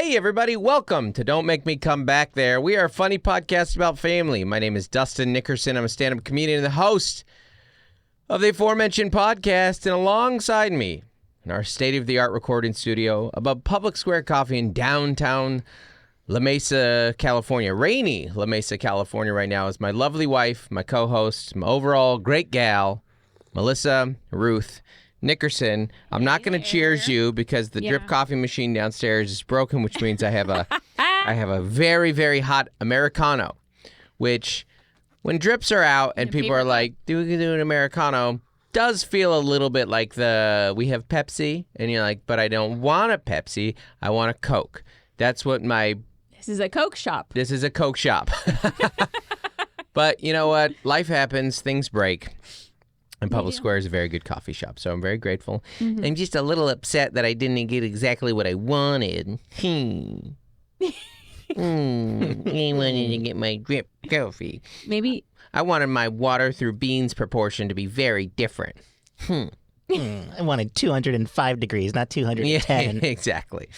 Hey, everybody, welcome to Don't Make Me Come Back There. We are a funny podcast about family. My name is Dustin Nickerson. I'm a stand-up comedian and the host of the aforementioned podcast. And alongside me in our state-of-the-art recording studio above Public Square Coffee in downtown La Mesa, California, rainy La Mesa, California right now, is my lovely wife, my co-host, my overall great gal, Melissa Ruth Nickerson. I'm not going to cheers you because the drip coffee machine downstairs is broken, which means I have a very, very hot Americano, which when drips are out and people are like, do an Americano, does feel a little bit like we have Pepsi, and you're like, but I don't want a Pepsi, I want a Coke. That's what This is a Coke shop. This is a Coke shop. But you know what? Life happens, things break. And Public Square is a very good coffee shop, so I'm very grateful. Mm-hmm. I'm just a little upset that I didn't get exactly what I wanted. I wanted to get my drip coffee. Maybe. I wanted my water through beans proportion to be very different. I wanted 205 degrees, not 210. Yeah, exactly.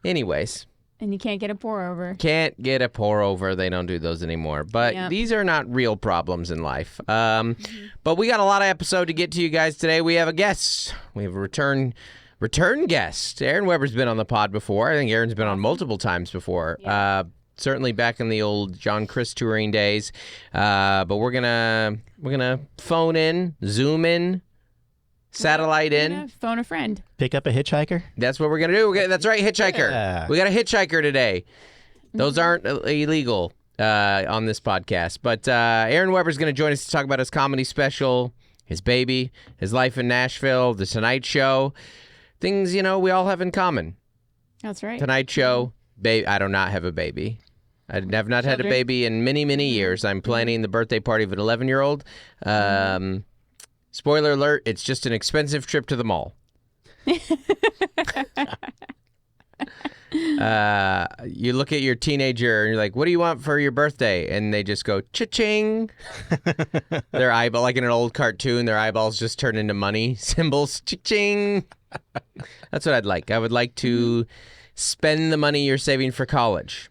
Anyways. And you can't get a pour over. Can't get a pour over. They don't do those anymore. But these are not real problems in life. But we got a lot of episode to get to you guys today. We have a guest. We have a return guest. Aaron Weber's been on the pod before. I think Aaron's been on multiple times before. Yeah. Certainly back in the old John Chris touring days. But we're gonna phone in, Zoom in, satellite in. Phone a friend. Pick up a hitchhiker? That's what we're going to do. That's right, hitchhiker. Yeah. We got a hitchhiker today. Those aren't illegal on this podcast. But Aaron Weber's going to join us to talk about his comedy special, his baby, his life in Nashville, The Tonight Show. Things, we all have in common. That's right. Tonight Show. I do not have a baby. I have not had a baby in many, many years. I'm planning the birthday party of an 11-year-old. Spoiler alert, it's just an expensive trip to the mall. You look at your teenager and you're like, what do you want for your birthday? And they just go, cha-ching. Their eyeball, like in an old cartoon, their eyeballs just turn into money symbols. Cha-ching. That's what I'd like. I would like to spend the money you're saving for college.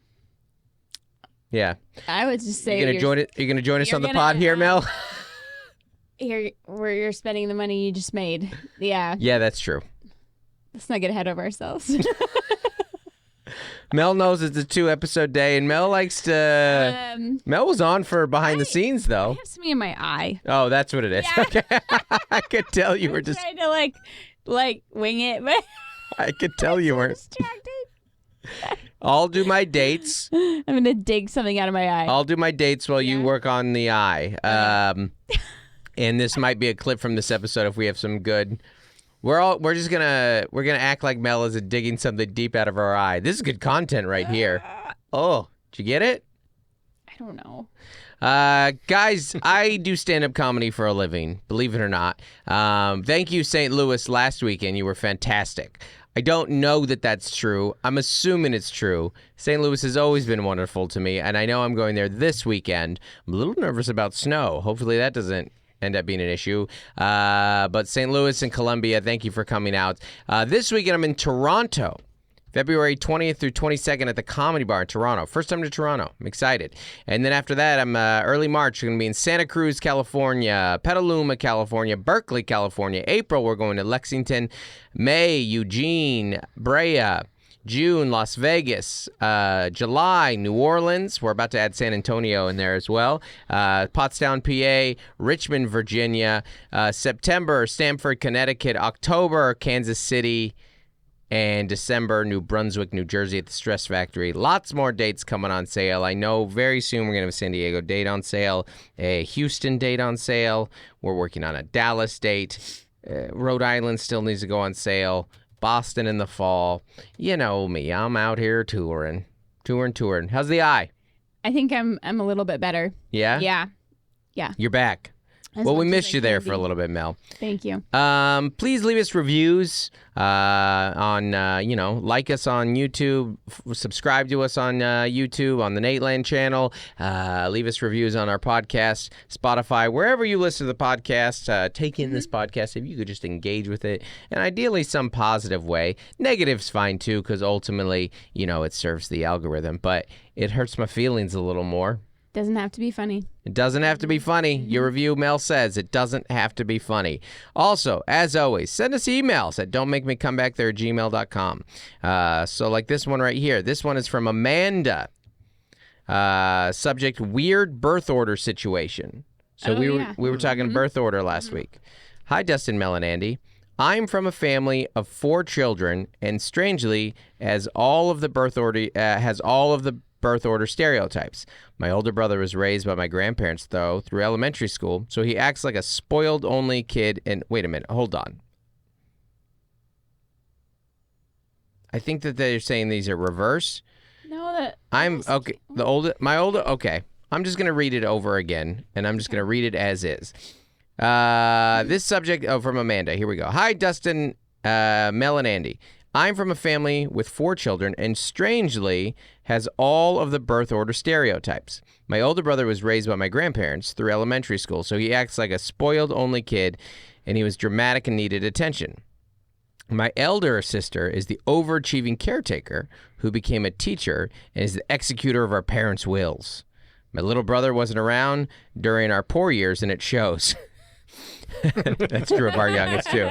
Yeah. I would just say you're gonna join us on the pod here, Mel? Here, where you're spending the money you just made. Yeah. Yeah, that's true. Let's not get ahead of ourselves. Mel knows it's a 2-episode day, and Mel likes to... Mel was on for behind the scenes, though. I have something in my eye. Oh, that's what it is. Yeah. Okay. I could tell you were just... trying to, like wing it, but... I could tell you were... distracted. I'll do my dates. I'm going to dig something out of my eye. I'll do my dates while you work on the eye. And this might be a clip from this episode if we have some good. We're gonna act like Mel is digging something deep out of our eye. This is good content right here. Oh, did you get it? I don't know. Guys, I do stand-up comedy for a living, believe it or not. Thank you, St. Louis, last weekend. You were fantastic. I don't know that that's true. I'm assuming it's true. St. Louis has always been wonderful to me, and I know I'm going there this weekend. I'm a little nervous about snow. Hopefully that doesn't end up being an issue. But St. Louis and Columbia, thank you for coming out. This weekend I'm in Toronto, February 20th through 22nd at the Comedy Bar in Toronto. First time to Toronto. I'm excited. And then after that, I'm early March. Going to be in Santa Cruz, California, Petaluma, California, Berkeley, California. April, we're going to Lexington. May, Eugene, Brea. June, Las Vegas. July, New Orleans. We're about to add San Antonio in there as well. Pottstown, PA. Richmond, Virginia. September, Stamford, Connecticut. October, Kansas City. And December, New Brunswick, New Jersey at the Stress Factory. Lots more dates coming on sale. I know very soon we're going to have a San Diego date on sale, a Houston date on sale. We're working on a Dallas date. Rhode Island still needs to go on sale. Boston in the fall. You know me. I'm out here touring. How's the eye? I think I'm a little bit better. Yeah? Yeah. You're back. as Well, we much as missed I you there can for a be. little bit, Mel. Thank you. Please leave us reviews on, like us on YouTube, subscribe to us on YouTube, on the Nateland channel. Leave us reviews on our podcast, Spotify, wherever you listen to the podcast. Take in this podcast if you could just engage with it, and ideally some positive way. Negative's fine too, because ultimately, it serves the algorithm, but it hurts my feelings a little more. Doesn't have to be funny. It doesn't have to be funny. Your review, Mel says, it doesn't have to be funny. Also, as always, send us emails at don'tmakemecomebackthere@gmail.com. So like this one right here. This one is from Amanda. Subject, weird birth order situation. So we were talking birth order last week. Hi, Dustin, Mel, and Andy. I'm from a family of 4 children, and strangely, has all of the birth order stereotypes. My older brother was raised by my grandparents, though, through elementary school, so he acts like a spoiled only kid. And wait a minute, hold on. I think that they're saying these are reverse. No, that. I'm okay. Okay. I'm just gonna read it over again, and I'm just gonna read it as is. This subject from Amanda. Here we go. Hi, Dustin, Mel, and Andy. I'm from a family with 4 children and strangely has all of the birth order stereotypes. My older brother was raised by my grandparents through elementary school, so he acts like a spoiled only kid, and he was dramatic and needed attention. My elder sister is the overachieving caretaker who became a teacher and is the executor of our parents' wills. My little brother wasn't around during our poor years, and it shows. That's true of our youngest too.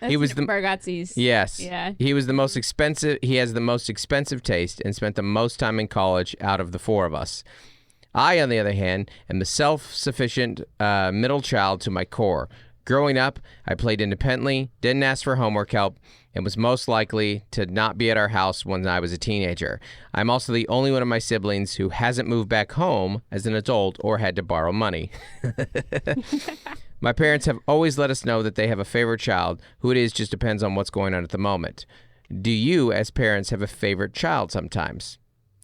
He was the Bargatze's. Yes. Yeah. He was the most expensive. He has the most expensive taste and spent the most time in college out of the 4 of us. I, on the other hand, am the self-sufficient middle child to my core. Growing up, I played independently, didn't ask for homework help, and was most likely to not be at our house when I was a teenager. I'm also the only one of my siblings who hasn't moved back home as an adult or had to borrow money. My parents have always let us know that they have a favorite child. Who it is just depends on what's going on at the moment. Do you, as parents, have a favorite child sometimes?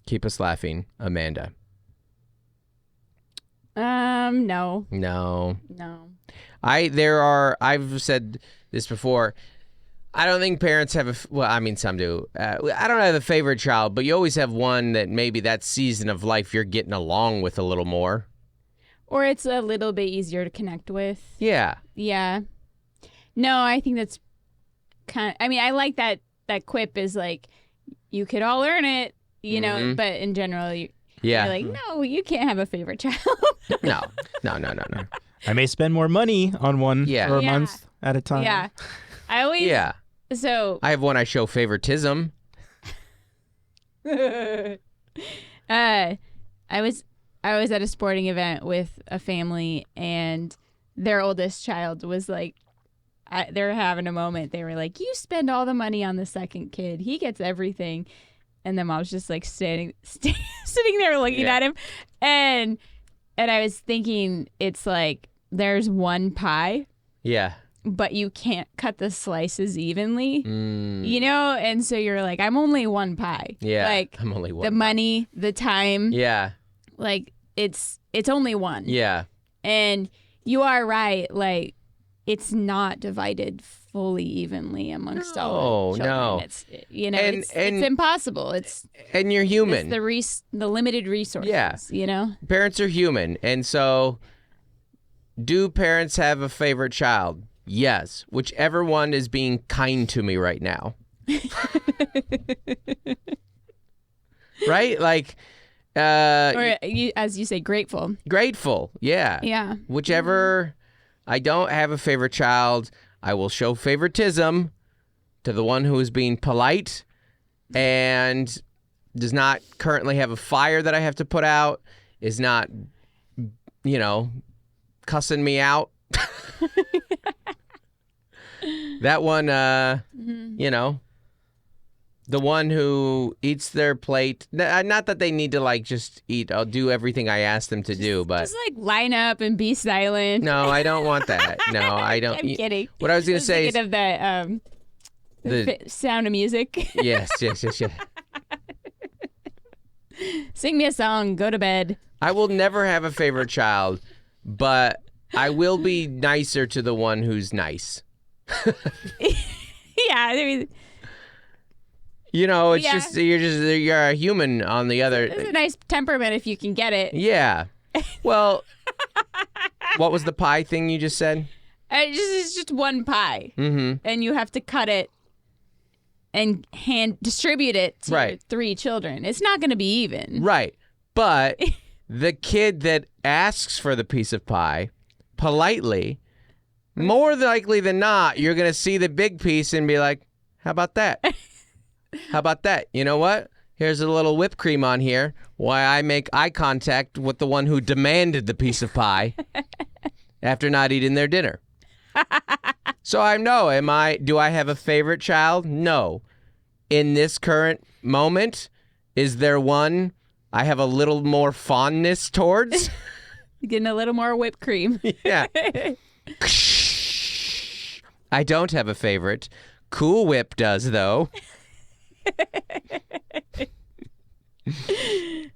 Keep us laughing, Amanda. No. No. No. I've said this before. I don't think parents have some do. I don't have a favorite child, but you always have one that maybe that season of life you're getting along with a little more. Or it's a little bit easier to connect with. Yeah. Yeah. No, I think that's I like that quip is like, you could all earn it, but in general, you're like, no, you can't have a favorite child. No. I may spend more money on one for a Yeah. month at a time. Yeah. I always. Yeah. So. I have one I show favoritism. I was at a sporting event with a family, and their oldest child was like, they were having a moment. They were like, you spend all the money on the second kid. He gets everything. And then I was just like sitting there looking at him. And I was thinking, it's like, there's one pie. Yeah. But you can't cut the slices evenly, And so you're like, I'm only one pie. Yeah. Like, I'm only one. The money, the time. Yeah. Like, it's only one. Yeah. And you are right. Like, it's not divided fully evenly amongst all the children. No. It's it's impossible. And you're human. It's the limited resources. Yeah. Parents are human, and so do parents have a favorite child? Yes. Whichever one is being kind to me right now. Right? Like or as you say, grateful. Grateful. Yeah. Yeah. Whichever. I don't have a favorite child. I will show favoritism to the one who is being polite and does not currently have a fire that I have to put out, is not, cussing me out. That one, the one who eats their plate. Not that they need to just eat. I'll do everything I ask them to do, but just line up and be silent. No, I don't want that. No, I don't. I'm kidding. What I was going to say is of that the Sound of Music. Yes. Sing me a song. Go to bed. I will never have a favorite child, but I will be nicer to the one who's nice. Yeah, I mean, You know, it's Yeah. you're a human on the other. it's a nice temperament if you can get it. Yeah. Well, what was the pie thing you just said? It's just one pie, Mm-hmm. and you have to cut it and distribute it to Right. your 3 children. It's not going to be even. Right. But the kid that asks for the piece of pie politely, more likely than not, you're going to see the big piece and be like, how about that? How about that? You know what? Here's a little whipped cream on here. Why I make eye contact with the one who demanded the piece of pie after not eating their dinner. So do I have a favorite child? No. In this current moment, is there one I have a little more fondness towards? Getting a little more whipped cream. Yeah. I don't have a favorite. Cool Whip does, though.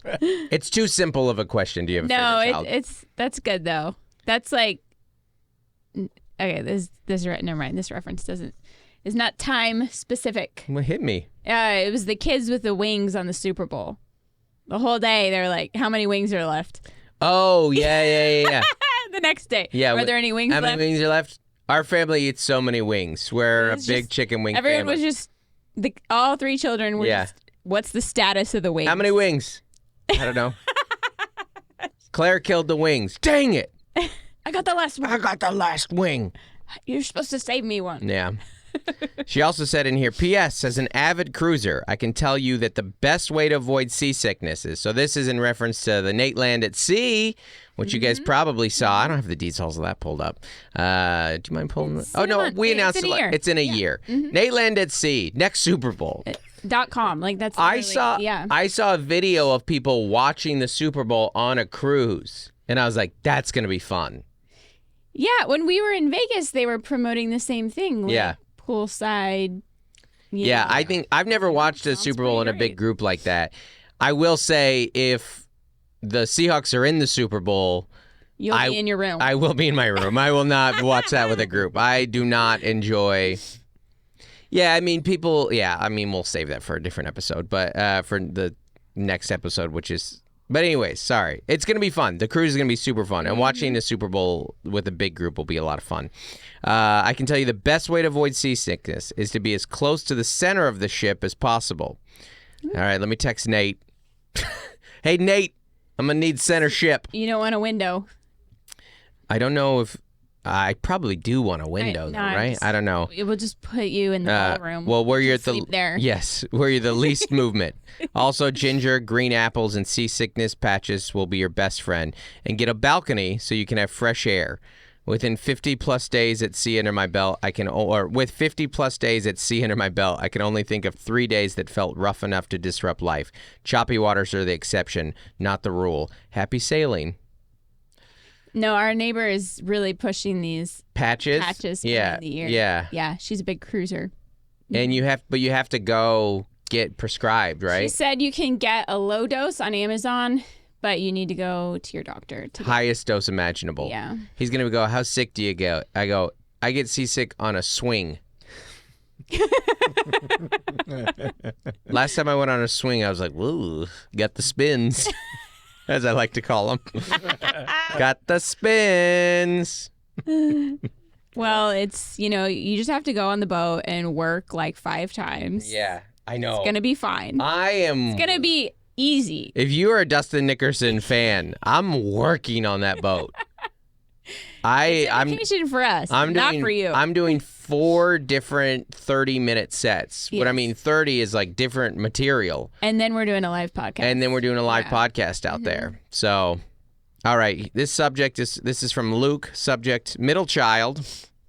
It's too simple of a question. Do you have a favorite child? That's good though. That's like, okay, never mind. This reference is not time specific. Well, hit me. It was the kids with the wings on the Super Bowl. The whole day they're like, how many wings are left? Oh, yeah. The next day, Yeah. are there any wings How left? many wings are left? Our family eats so many wings. We're a It's big just- chicken wing Everyone family. was just all 3 children were Yeah. just, what's the status of the wings? How many wings? I don't know. Claire killed the wings. Dang it. I got the last one. I got the last wing. You're supposed to save me one. Yeah. She also said in here, P.S. As an avid cruiser, I can tell you that the best way to avoid seasickness is, so this is in reference to the Nateland at Sea, which you guys probably saw. I don't have the details of that pulled up. Do you mind pulling it? Oh, in a no, month. we It's announced in a it. year. It's in a year. Nateland at Sea, next Super Bowl. .com. Like that's I literally- saw a video of people watching the Super Bowl on a cruise, and I was like, that's going to be fun. Yeah, when we were in Vegas, they were promoting the same thing. Like Yeah. Poolside. Yeah, I think I've never watched a Sounds Super Bowl in pretty a big great. group like that. I will say if the Seahawks are in the Super Bowl, You'll be in your room. I will be in my room. I will not watch that with a group. I do not enjoy. Yeah, I mean, we'll save that for a different episode, but for the next episode, which is. But anyways, sorry. It's going to be fun. The cruise is going to be super fun. And watching the Super Bowl with a big group will be a lot of fun. I can tell you the best way to avoid seasickness is to be as close to the center of the ship as possible. All right, let me text Nate. Hey, Nate, I'm going to need center ship. You don't want a window. I don't know if... I probably do want a window, no, though, I'm right? just- I don't know. It will just put you in the ballroom. Well, where you're at the sleep there. Yes, where you're the least movement. Also, ginger, green apples, and seasickness patches will be your best friend. And get a balcony so you can have fresh air. Within 50 plus days at sea under my belt, with 50 plus days at sea under my belt, I can only think of 3 days that felt rough enough to disrupt life. Choppy waters are the exception, not the rule. Happy sailing. No, our neighbor is really pushing these Patches patches yeah, in the ear. yeah. Yeah, she's a big cruiser. And you have to go get prescribed, She right? said you can get a low dose on Amazon, but you need to go to your doctor to Highest dose imaginable. Yeah. He's gonna go, how sick do you get? I go, I get seasick on a swing. Last time I went on a swing, I was like, woo, got the spins, as I like to call them. Got the spins. Well, it's, you just have to go on the boat and work like 5 times. Yeah, I know. It's going to be fine. It's It's going to be easy. If you are a Dustin Nickerson fan, I'm working on that boat. I'm Vacation for us, not for you. I'm doing 4 different 30-minute sets. What I Yes. mean, 30 is like different material. And then we're doing a live podcast. And then we're doing a live podcast out there. So, all right. This is from Luke. Subject, middle child.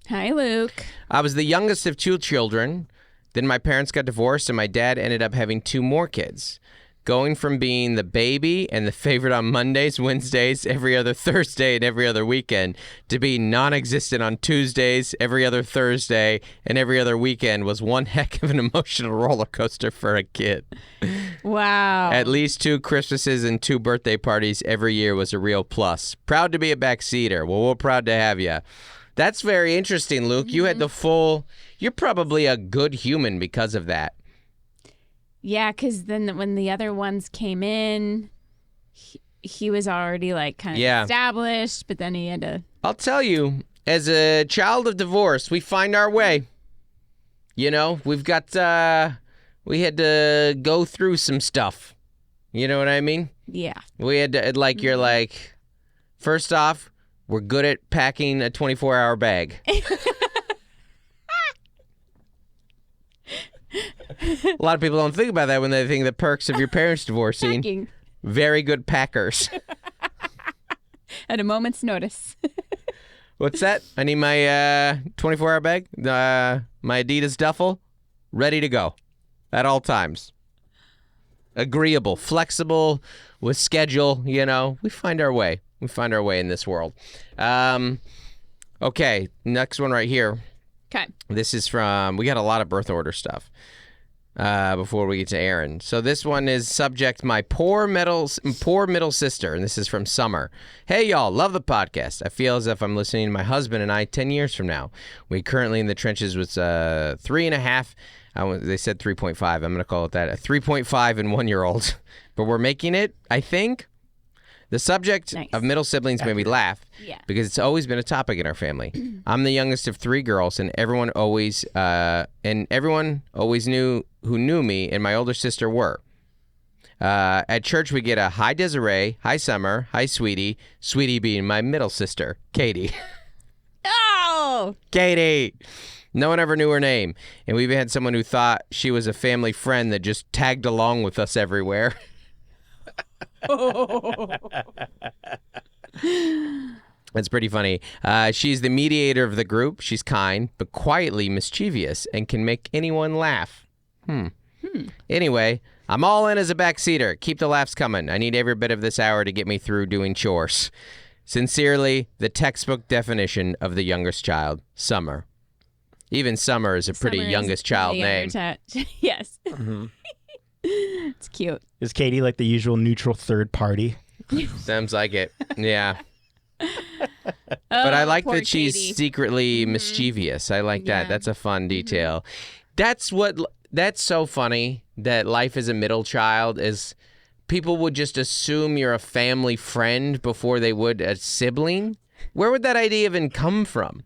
Hi, Luke. I was the youngest of 2 children. Then my parents got divorced and my dad ended up having 2 more kids. Going from being the baby and the favorite on Mondays, Wednesdays, every other Thursday, and every other weekend to being non-existent on Tuesdays, every other Thursday, and every other weekend was one heck of an emotional roller coaster for a kid. Wow. At least 2 Christmases and 2 birthday parties every year was a real plus. Proud to be a backseater. Well, we're proud to have you. That's very interesting, Luke. You had the full... You're probably a good human because of that. Yeah, because then when the other ones came in, he was already like kind of established, but then he had to... I'll tell you, as a child of divorce, we find our way. You know, we've got... we had to go through some stuff. You know what I mean? Yeah. We had to, like, you're like, first off, we're good at packing a 24-hour bag. A lot of people don't think about that when they think the perks of your parents divorcing. Packing. Very good packers. At a moment's notice. What's that? I need my 24-hour bag, my Adidas duffel, ready to go at all times. Agreeable, flexible, with schedule, you know. We find our way. We find our way in this world. Okay, next one right here. Okay. This is from, we got a lot of birth order stuff before we get to Aaron. So this one is subject, my poor middle sister, and this is from Summer. Hey, y'all, love the podcast. I feel as if I'm listening to my husband and I 10 years from now. We currently in the trenches with 3.5. They said 3.5. I'm going to call it that. A 3.5 and 1-year-old. But we're making it, I think. The subject of middle siblings made me laugh because it's always been a topic in our family. I'm the youngest of 3 girls, and everyone always knew who knew me and my older sister were. At church, we get a hi Desiree, hi Summer, hi Sweetie. Sweetie being my middle sister, Katie. Oh, Katie. No one ever knew her name, and we even had someone who thought she was a family friend that just tagged along with us everywhere. That's pretty funny. She's the mediator of the group. She's kind, but quietly mischievous and can make anyone laugh. Anyway, I'm all in as a backseater. Keep the laughs coming. I need every bit of this hour to get me through doing chores. Sincerely, the textbook definition of the youngest child, Summer. Even Summer is a pretty youngest child name. Yes. Mm-hmm. It's cute. Is Katie like the usual neutral third party? Sounds like it. Yeah. But I like that she's secretly mischievous. I like that. That's a fun detail. That's so funny that life as a middle child is people would just assume you're a family friend before they would a sibling. Where would that idea even come from?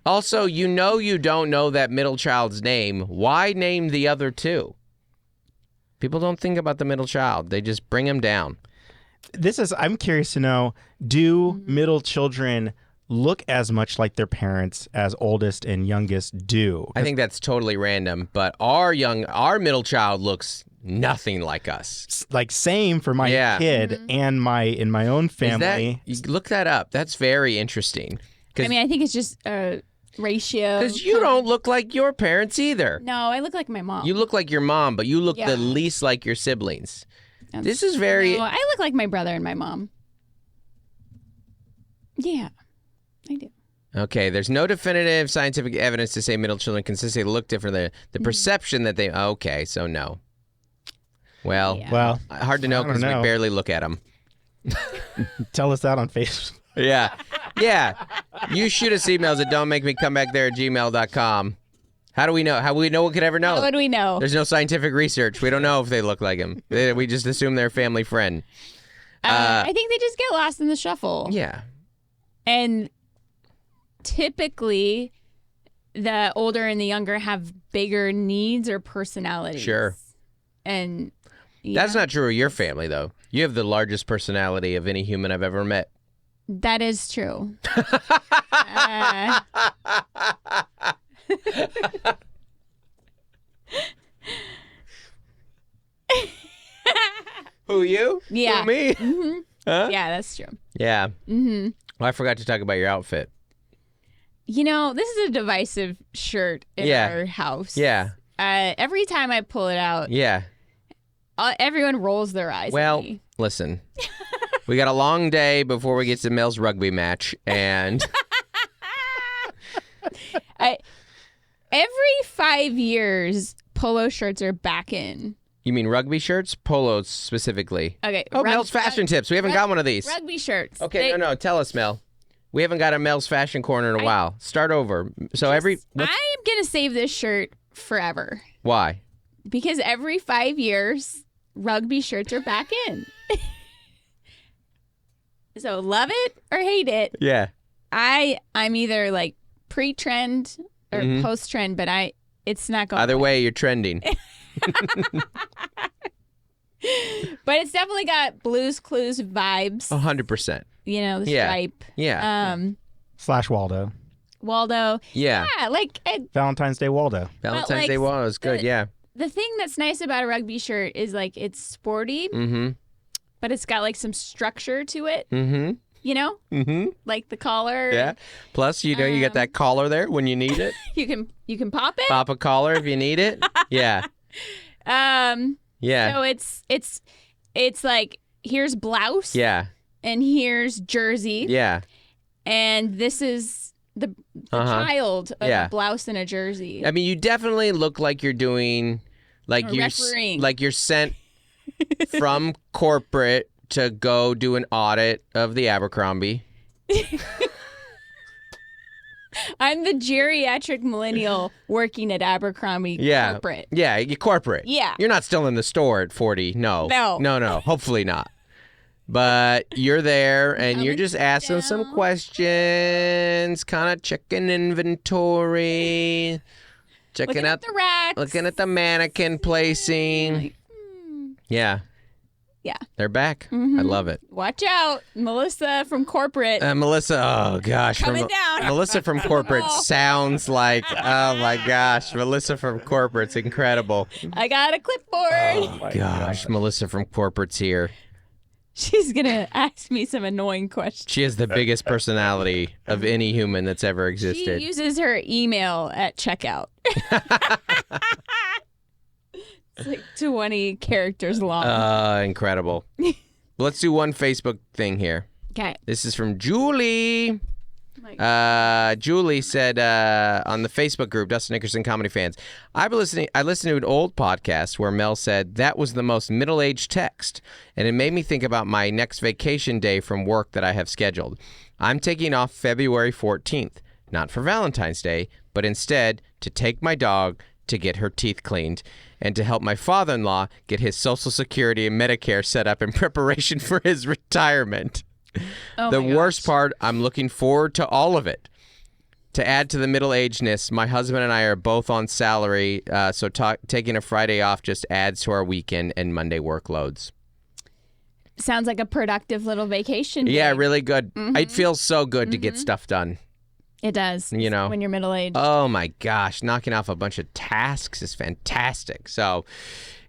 Also, you don't know that middle child's name. Why name the other 2? People don't think about the middle child. They just bring him down. I'm curious to know, do middle children look as much like their parents as oldest and youngest do? I think that's totally random, but our middle child looks nothing like us. Like same for my kid and in my own family. Look that up. That's very interesting. I mean, I think it's just ratio. Because you don't look like your parents either. No, I look like my mom. You look like your mom, but you look the least like your siblings. This is very... No, I look like my brother and my mom. Yeah, I do. Okay, there's no definitive scientific evidence to say middle children consistently look different. The perception that they... Okay, so no. Well, hard to know because we barely look at them. Tell us that on Facebook. Yeah. You shoot us emails at don'tmakemecomebackthere@gmail.com. How do we know? How we could ever know? How would we know? There's no scientific research. We don't know if they look like him. We just assume they're a family friend. I think they just get lost in the shuffle. Yeah. And typically, the older and the younger have bigger needs or personalities. Sure. And that's not true of your family, though. You have the largest personality of any human I've ever met. That is true. Who, you? Yeah. Who, me? Mm-hmm. Huh? Yeah, that's true. Yeah. Mm-hmm. Well, I forgot to talk about your outfit. You know, this is a divisive shirt in our house. Yeah. Every time I pull it out, everyone rolls their eyes at me. Listen. We got a long day before we get to Mel's rugby match, and every 5 years, polo shirts are back in. You mean rugby shirts? Polos specifically. Okay. Oh, Mel's fashion tips. We haven't got one of these. Rugby shirts. Okay, no. Tell us, Mel. We haven't got a Mel's fashion corner in a while. Start over. So I am going to save this shirt forever. Why? Because every 5 years, rugby shirts are back in. So love it or hate it. Yeah. I'm either like pre-trend or post-trend, but it's not going Either way, you're trending. But it's definitely got Blue's Clues vibes. 100%. You know, the stripe. Yeah. Slash Waldo. Waldo. Yeah. Yeah, like Valentine's Day Waldo. Valentine's Day was good, yeah. the thing that's nice about a rugby shirt is like it's sporty, but it's got like some structure to it. You know, like the collar. Yeah. Plus, you know, you get that collar there when you need it. You can pop it. Pop a collar if you need it. Yeah. Yeah. So it's like here's blouse. Yeah. And here's jersey. Yeah. And this is the child of a blouse and a jersey. I mean, you definitely look like you're doing, like you're sent from corporate to go do an audit of the Abercrombie. I'm the geriatric millennial working at Abercrombie corporate. Yeah, you corporate. Yeah. You're not still in the store at 40. No. No. Hopefully not. But you're there and you're just asking some questions, kind of checking inventory, looking out the racks, looking at the mannequin placing. Yeah. Yeah. They're back. I love it. Watch out, Melissa from corporate. Melissa, oh gosh. Coming down. Melissa from corporate sounds like, oh my gosh. Melissa from corporate's incredible. I got a clipboard. Oh my gosh. Melissa from corporate's here. She's going to ask me some annoying questions. She has the biggest personality of any human that's ever existed. She uses her email at checkout. It's like 20 characters long. Incredible. Let's do one Facebook thing here. Okay. This is from Julie. Julie said on the Facebook group, Dustin Nickerson Comedy Fans, I listened to an old podcast where Mel said that was the most middle-aged text, and it made me think about my next vacation day from work that I have scheduled. I'm taking off February 14th, not for Valentine's Day, but instead to take my dog to get her teeth cleaned and to help my father-in-law get his Social Security and Medicare set up in preparation for his retirement. The worst part, I'm looking forward to all of it. To add to the middle-agedness, my husband and I are both on salary, so taking a Friday off just adds to our weekend and Monday workloads. Sounds like a productive little vacation. Yeah, really good. It feels so good to get stuff done. It does. You know, when you're middle-aged. Oh my gosh, knocking off a bunch of tasks is fantastic. So,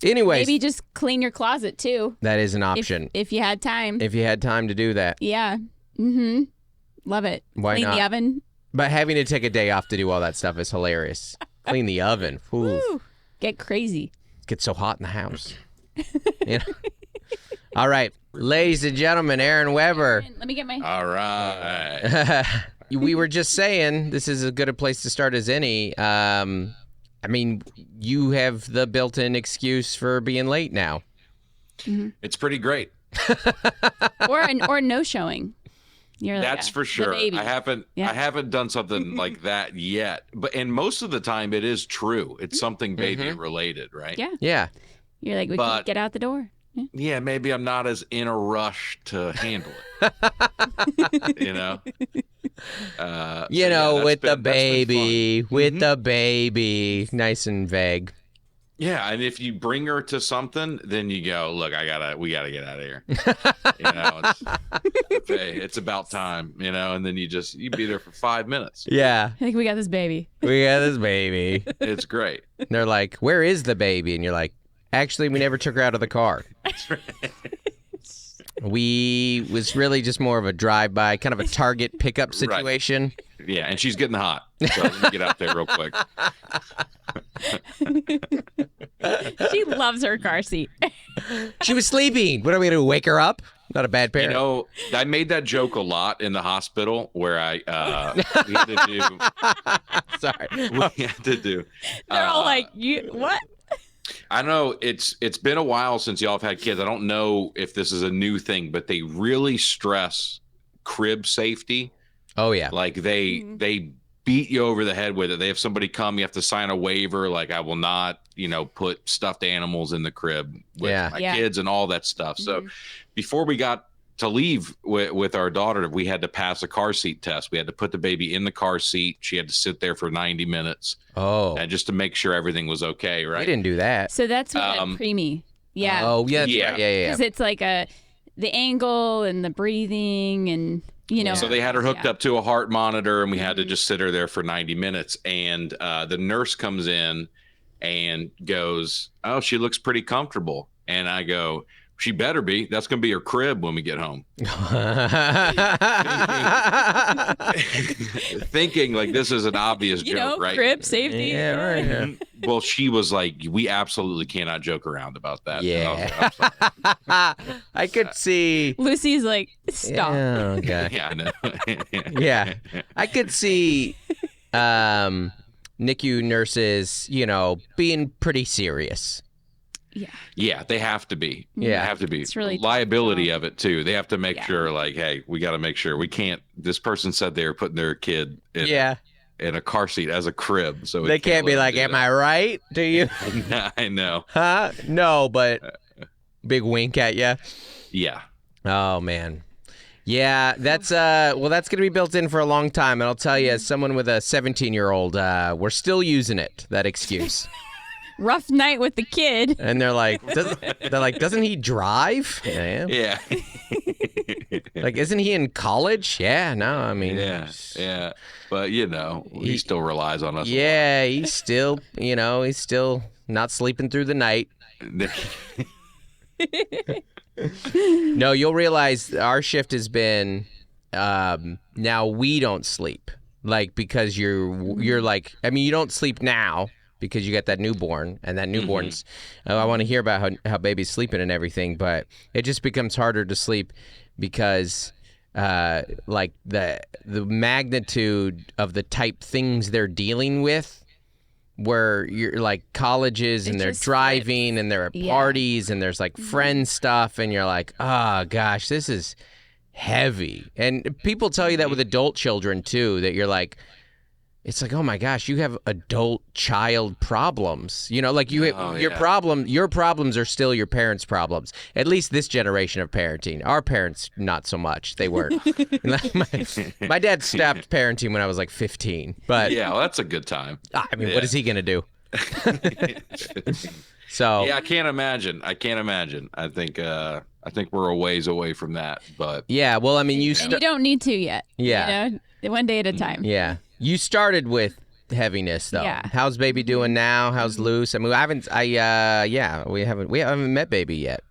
anyways, maybe just clean your closet too. That is an option if you had time. If you had time to do that. Yeah. Love it. Why clean not? The oven. But having to take a day off to do all that stuff is hilarious. Clean the oven. Ooh. Get crazy. It gets so hot in the house. You know? All right, ladies and gentlemen, Aaron Weber. Let me get my. All right. We were just saying this is as good a place to start as any. I mean, you have the built-in excuse for being late now. It's pretty great. or no showing. You're That's for sure. I haven't done something like that yet. And most of the time it is true. It's something baby related, right? Yeah. Yeah. You're like, we can get out the door. Yeah, maybe I'm not as in a rush to handle it. You know? With the baby, nice and vague. Yeah, and if you bring her to something, then you go, look, we gotta get out of here. You know, it's about time, you know, and then you be there for 5 minutes. Yeah. I think we got this baby. It's great. And they're like, where is the baby? And you're like, actually, we never took her out of the car. That's right. We was really just more of a drive-by, kind of a Target pickup situation. Right. Yeah, and she's getting hot. So let me get out there real quick. She loves her car seat. She was sleeping. What are we going to do, wake her up? Not a bad parent. You know, I made that joke a lot in the hospital where we had to do. Sorry. We had to do. They're all like, "You what?" I know it's been a while since y'all have had kids. I don't know if this is a new thing, but they really stress crib safety. Oh yeah. Like they beat you over the head with it. They have somebody come, you have to sign a waiver. Like I will not, put stuffed animals in the crib with my kids and all that stuff. So before we got to leave with our daughter, we had to pass a car seat test. We had to put the baby in the car seat. She had to sit there for 90 minutes. Oh. And just to make sure everything was okay, right? We didn't do that. So that's what a preemie. Yeah. Oh, yeah. Yeah. Right. Yeah. Because it's like the angle and the breathing and, So they had her hooked up to a heart monitor, and we had to just sit her there for 90 minutes. And the nurse comes in and goes, "Oh, she looks pretty comfortable." And I go, "She better be. That's going to be her crib when we get home." Thinking like this is an obvious joke, right? Crib safety. Yeah, right. Yeah. Well, she was like, "We absolutely cannot joke around about that." Yeah. I could see. Lucy's like, stop. Yeah, okay. Yeah, I know. Yeah. I could see NICU nurses, being pretty serious. Yeah. Yeah, they have to be. Yeah. They have to be. It's really liability of it too. They have to make sure, like, hey, we got to make sure we can't. This person said they were putting their kid in a car seat as a crib, so They can't be like, "Am I right? Do you?" I know. Huh? No, but big wink at you. Yeah. Oh man. Yeah, that's that's gonna be built in for a long time, and I'll tell you, as someone with a 17-year-old, we're still using it, that excuse. Rough night with the kid. And they're like, doesn't he drive? Yeah. Yeah. Like, isn't he in college? Yeah. No, I mean. Yeah. But he still relies on us. Yeah, he's still not sleeping through the night. No, you'll realize our shift has been now we don't sleep, like, because you're like, I mean, you don't sleep now because you got that newborn, and that newborn's I want to hear about how baby's sleeping and everything, but it just becomes harder to sleep because like the magnitude of the type things they're dealing with, where you're like colleges and they're driving and they're at parties and there's like friend stuff, and you're like, oh gosh, this is heavy. And people tell you that with adult children too, that you're like, it's like, oh my gosh, you have adult child problems. Like your problems are still your parents' problems. At least this generation of parenting. Our parents, not so much. They weren't. my dad stopped parenting when I was like 15. But yeah, well, that's a good time. I mean, what is he gonna do? So yeah, I can't imagine. I think we're a ways away from that. But yeah, well, I mean, and you don't need to yet. Yeah, one day at a time. Yeah. You started with heaviness though. Yeah. How's baby doing now? How's Luce? I mean, we haven't met baby yet.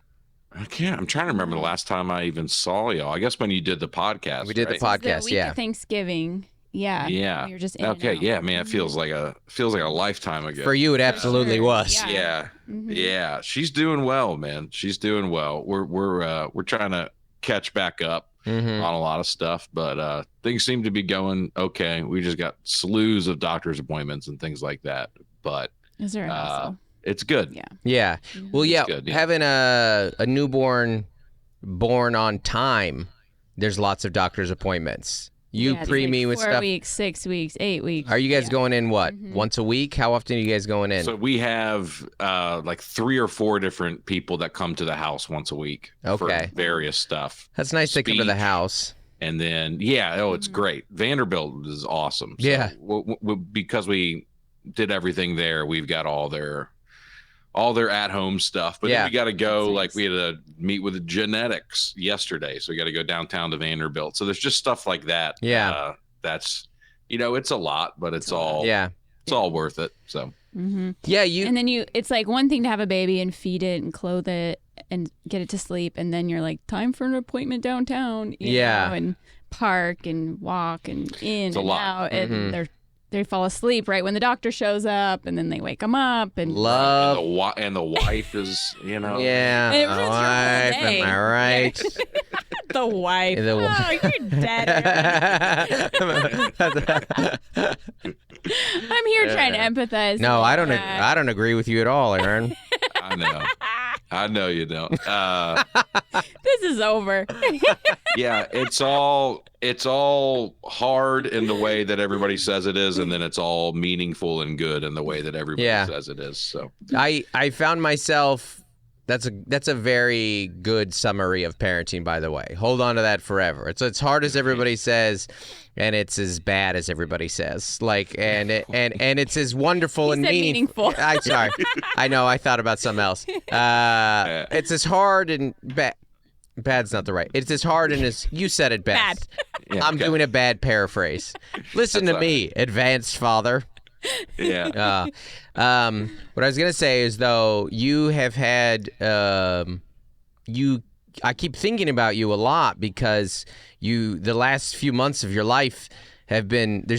I'm trying to remember the last time I even saw y'all. I guess when you did the podcast. We did the podcast, the week of Thanksgiving. Yeah. Yeah. We were just in okay. and out. Yeah, man, it feels like a lifetime ago. For you, it absolutely was. Yeah. Yeah. She's doing well, man. She's doing well. We're trying to catch back up on a lot of stuff, but things seem to be going okay. We just got slews of doctor's appointments and things like that, but Is there a hassle? it's good. Yeah. Well, yeah, good, yeah. having a newborn born on time, there's lots of doctor's appointments. You preemie with 4 stuff. 4 weeks, 6 weeks, 8 weeks. Are you guys going in once a week? How often are you guys going in? So we have like 3 or 4 different people that come to the house once a week for various stuff. That's nice. They come to the house. And then, it's great. Vanderbilt is awesome. So yeah. Because we did everything there, we've got all their at-home stuff. But then we got to go, like we had to meet with the genetics yesterday. So we got to go downtown to Vanderbilt. So there's just stuff like that. Yeah. That's, it's a lot, but it's all worth it. So. Yeah. And then it's like one thing to have a baby and feed it and clothe it and get it to sleep. And then you're like, time for an appointment downtown. You know, and park and walk and in and out. And they fall asleep right when the doctor shows up, and then they wake them up and love. And the wife is, Yeah. And it ruins your whole day. Am I right? The wife. The oh, you're dead. I'm here trying to empathize. No, I don't agree with you at all, Aaron. I know you don't. This is over. Yeah, it's all hard in the way that everybody says it is, and then it's all meaningful and good in the way that everybody says it is. So I found myself. That's a very good summary of parenting, by the way. Hold on to that forever. It's as hard as everybody says, and it's as bad as everybody says. Like, and it's as wonderful and meaningful. I'm sorry. I know. I thought about something else. It's as hard and bad. Bad's not the right. It's as hard and as you said it best. Bad. I'm doing a bad paraphrase. Listen to me, advanced father. Yeah. What I was gonna say is, though, you have had I keep thinking about you a lot because the last few months of your life there's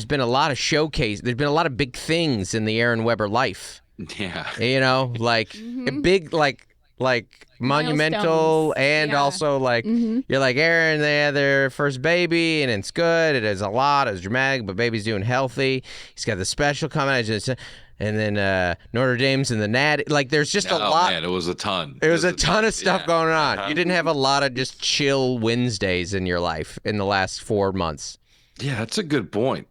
been a lot of there's been a lot of big things in the Aaron Weber life. Yeah. You know, like big like monumental, and also like you're like, Aaron, they had their first baby and it's good. It is a lot. It's dramatic, but baby's doing healthy. He's got the special coming, and then Notre Dame's in the Natty. Like, there's just a lot. Man, it was a ton. It was a ton of stuff going on. You didn't have a lot of just chill Wednesdays in your life in the last 4 months. Yeah, that's a good point.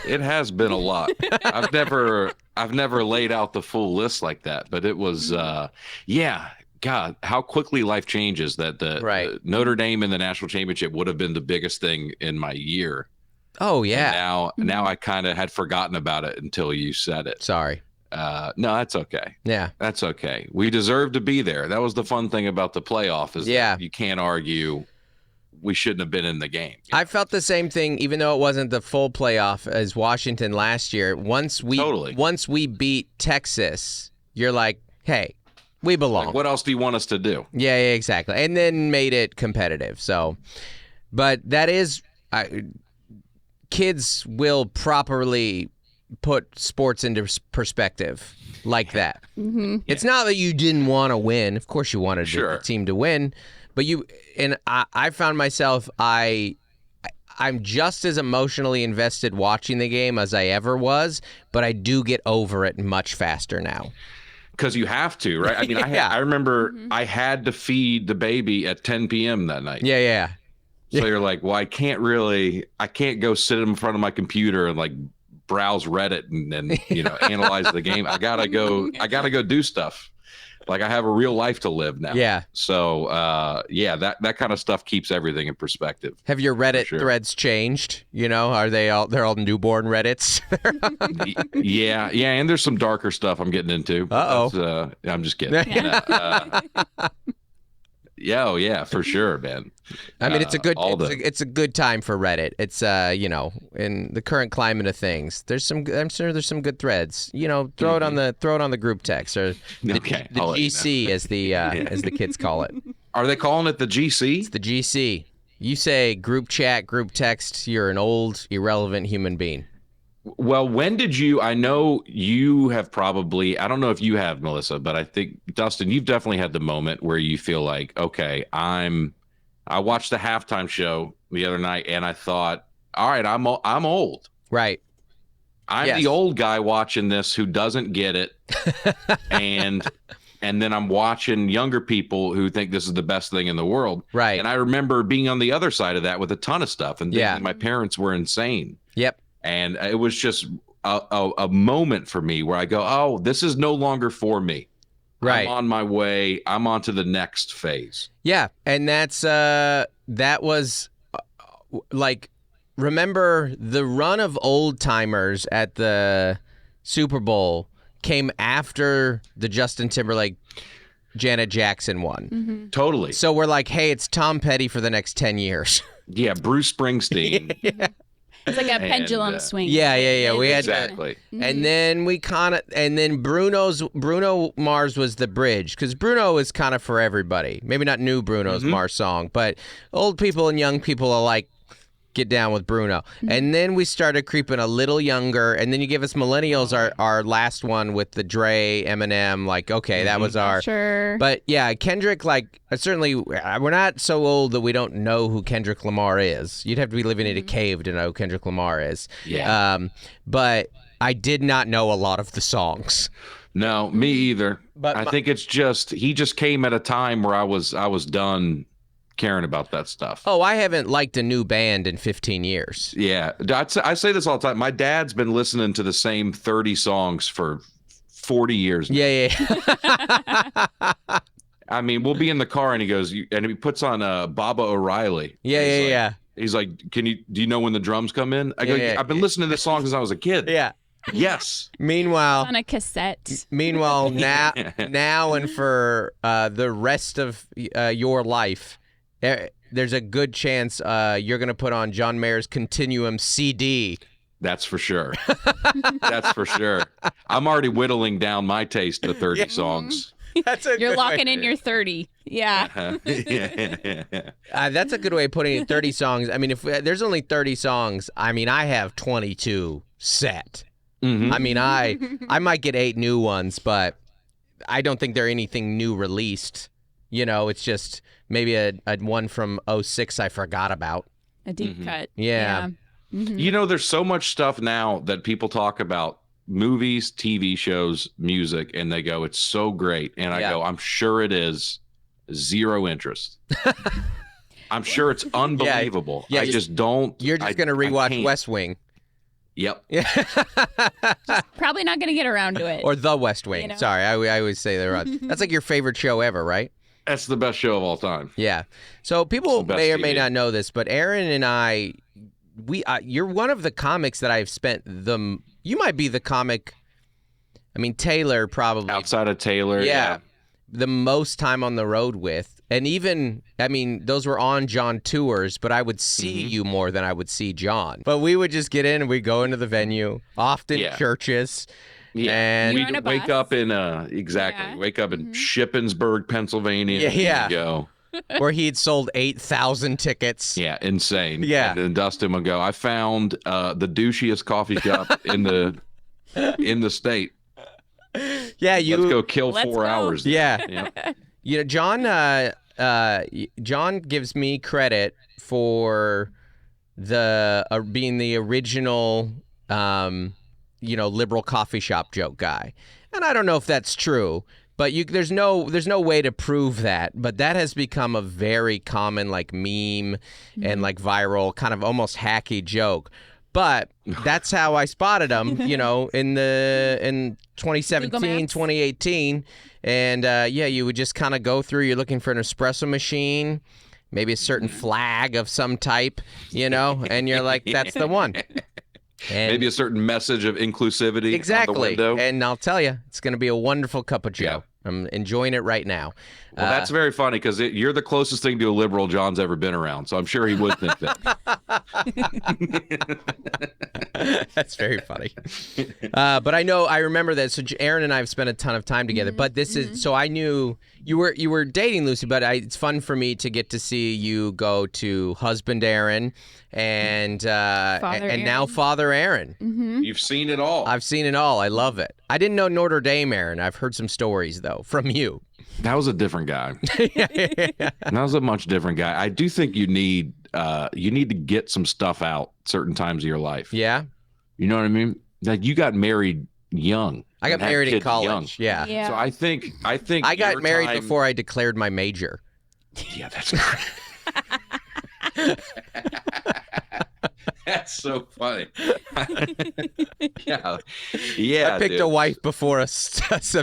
It has been a lot. I've never laid out the full list like that, but it was, God, how quickly life changes. The Notre Dame in the national championship would have been the biggest thing in my year. Oh yeah. And now I kind of had forgotten about it until you said it. Sorry. No, that's okay. Yeah, that's okay. We deserve to be there. That was the fun thing about the playoff is that you can't argue we shouldn't have been in the game. I felt the same thing, even though it wasn't the full playoff as Washington last year. Once we beat Texas, you're like, hey, we belong. Like, what else do you want us to do? Yeah, exactly. And then made it competitive. So, but that is, kids will properly put sports into perspective like that. It's not that you didn't want to win. Of course you wanted the team to win. But I found myself, I'm just as emotionally invested watching the game as I ever was, but I do get over it much faster now. Because you have to, right? I mean, I remember I had to feed the baby at 10 p.m. that night. Yeah. So you're like, well, I can't go sit in front of my computer and like browse Reddit and analyze the game. I gotta go do stuff. Like, I have a real life to live now. Yeah. So, that kind of stuff keeps everything in perspective. Have your Reddit threads changed? Are they're all newborn Reddits? Yeah. And there's some darker stuff I'm getting into. Uh-oh. I'm just kidding. Yeah, for sure, man. I mean, it's a good time for Reddit. It's in the current climate of things, I'm sure there's some good threads. Throw it on the group text or the GC as the kids call it. Are they calling it the GC? It's the GC. You say group chat, group text, you're an old, irrelevant human being. Well, when did I know you have probably, I don't know if you have, Melissa, but I think, Dustin, you've definitely had the moment where you feel like, okay, I watched the halftime show the other night and I thought, all right, I'm old. Right. I'm the old guy watching this who doesn't get it. and then I'm watching younger people who think this is the best thing in the world. Right. And I remember being on the other side of that with a ton of stuff and thinking my parents were insane. Yep. And it was just a moment for me where I go, oh, this is no longer for me. Right. I'm on my way. I'm on to the next phase. Yeah. And that was like, remember the run of old timers at the Super Bowl came after the Justin Timberlake, Janet Jackson one. Mm-hmm. Totally. So we're like, hey, it's Tom Petty for the next 10 years. Yeah. Bruce Springsteen. Yeah. It's like a pendulum swing. Yeah. We had exactly. And then Bruno Mars was the bridge, because Bruno is kind of for everybody. Maybe not new Bruno's Mars song, but old people and young people alike get down with Bruno. And then we started creeping a little younger, and then you give us millennials our last one with the Dre, Eminem, like, okay, that was our... Sure. But yeah, Kendrick, like, certainly, we're not so old that we don't know who Kendrick Lamar is. You'd have to be living in a cave to know who Kendrick Lamar is. Yeah. But I did not know a lot of the songs. No, me either. But I think it's just he just came at a time where I was done caring about that stuff. Oh, I haven't liked a new band in 15 years. Yeah, I say this all the time. My dad's been listening to the same 30 songs for 40 years now. Yeah. I mean, we'll be in the car and he goes, and he puts on Baba O'Reilly. Yeah. He's like, do you know when the drums come in? I go, I've been listening to this song since I was a kid. Yeah. Yes. Meanwhile, on a cassette. now and for the rest of your life, there's a good chance you're going to put on John Mayer's Continuum CD. That's for sure. That's for sure. I'm already whittling down my taste to 30 songs. You're locking in your 30. Yeah. That's a good way of putting it. 30 songs. I mean, if there's only 30 songs, I mean, I have 22 set. Mm-hmm. I mean, I might get 8 new ones, but I don't think they're anything new released. You know, it's just maybe a one from 06 I forgot about. A deep cut. Yeah. Mm-hmm. You know, there's so much stuff now that people talk about. Movies, TV shows, music, and they go, it's so great. And I go, I'm sure it is. Zero interest. I'm sure it's unbelievable. Yeah, I just don't. You're just going to rewatch West Wing. Yep. Yeah. Probably not going to get around to it. Or The West Wing. You know? Sorry, I always say they're on. That's like your favorite show ever, right? That's the best show of all time. Yeah. So people may or may TV. not know this, but Aaron and I, you're one of the comics that I've spent you might be the comic, I mean, Taylor probably. Outside of Taylor. Yeah. The most time on the road with. And even, I mean, those were on John tours, but I would see you more than I would see John. But we would just get in and we'd go into the venue, often churches. Yeah. And You're on a we'd wake bus. up in, wake up in Shippensburg, Pennsylvania. Yeah. Go. where he'd sold 8,000 tickets. Yeah, insane. Yeah. And then Dustin would go, I found the douchiest coffee shop in the state. Yeah, Let's go kill Let's 4 go. hours. Yeah. Yeah. You know, John gives me credit for being the original, liberal coffee shop joke guy. And I don't know if that's true, but there's no way to prove that. But that has become a very common like meme and like viral kind of almost hacky joke. But that's how I spotted him, in 2017, 2018. And you would just kind of go through, you're looking for an espresso machine, maybe a certain flag of some type, and you're like, that's the one. And maybe a certain message of inclusivity. exactly. On the window. And I'll tell you, it's going to be a wonderful cup of Joe. Yeah. I'm enjoying it right now. Well, that's very funny because you're the closest thing to a liberal John's ever been around. So I'm sure he would think that. That's very funny. But I remember that. So Aaron and I have spent a ton of time together. But this is, so I knew you were dating Lucy, but it's fun for me to get to see you go to husband Aaron and now Father Aaron. Mm-hmm. You've seen it all. I've seen it all. I love it. I didn't know Notre Dame Aaron. I've heard some stories though from you. That was a different guy. That was a much different guy. I do think you need to get some stuff out certain times of your life. Yeah. You know what I mean? Like you got married young. I got and had married in kids college. young. Yeah. So I think I got your married time- before I declared my major. Yeah, that's great. That's so funny. Yeah. I picked a wife before a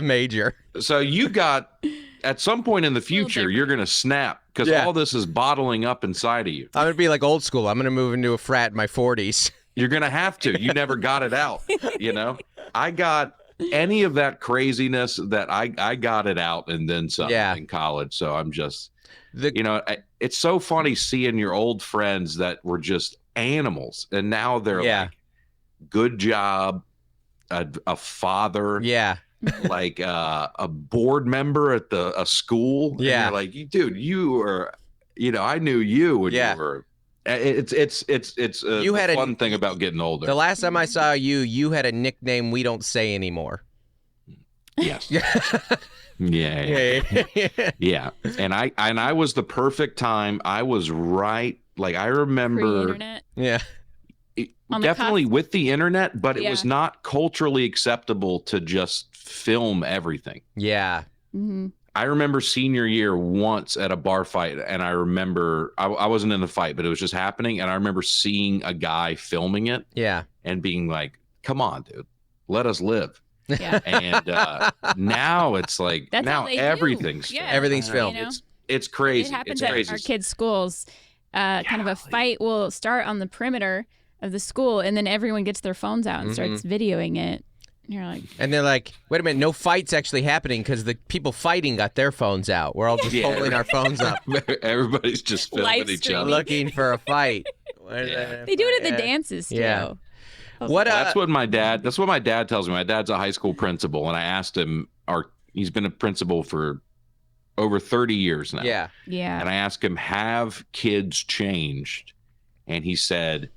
major. So you got, at some point in the future, you're going to snap because all this is bottling up inside of you. I'm going to be like old school. I'm going to move into a frat in my 40s. You're going to have to. You never got it out, I got any of that craziness that I got it out and then some in college. So I'm just, it's so funny seeing your old friends that were just animals and now they're like, good job, a father. Yeah. Like a board member at a school. Yeah. And you're like, dude, you were, I knew you when you were. It's You had a fun thing about getting older. The last time I saw you had a nickname we don't say anymore. Yes. Yeah. And I was the perfect time. I was right. Like I remember. Pre-internet. Yeah. on the definitely cusp. with the internet, but it Yeah. was not culturally acceptable to just film everything. Yeah. Mm-hmm. I remember senior year once at a bar fight, and I remember I wasn't in the fight, but it was just happening, and I remember seeing a guy filming it Yeah. and being like, "Come on, dude, let us live." Yeah. And now it's like That's now how they do. everything's Yeah. Everything's filmed. You know? It's crazy. It happens It's at crazy. our kids' schools. Kind of a Golly. fight will start on the perimeter of the school, and then everyone gets their phones out and starts videoing it. And you're like, And they're like, wait a minute, no fight's actually happening because the people fighting got their phones out. We're all just holding our phones up, Everybody's just filming Live each streaming. other. looking for a fight. they do it at the dances too. Yeah. I was What? like, That's what my dad tells me. My dad's a high school principal, and I asked him, he's been a principal for over 30 years now. Yeah. yeah. And I asked him, have kids changed? And he said,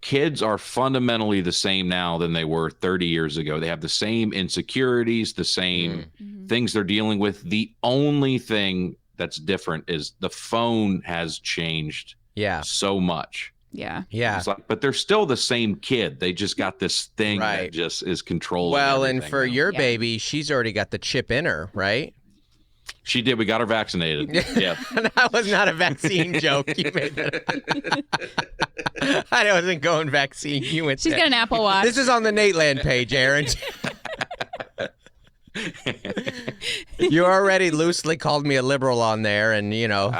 kids are fundamentally the same now than they were 30 years ago. They have the same insecurities, the same Mhm. things they're dealing with. The only thing that's different is the phone has changed Yeah. so much. Yeah. Yeah. It's like, but they're still the same kid. They just got this thing Right. that just is controlling. Well, and everything for now. your Yeah. baby, she's already got the chip in her, right? She did. We got her vaccinated. Yeah. That was not a vaccine joke. You made that. I wasn't going vaccine. You went. She's there. got an Apple Watch. This is on the Nateland page, Aaron. You already loosely called me a liberal on there, and you know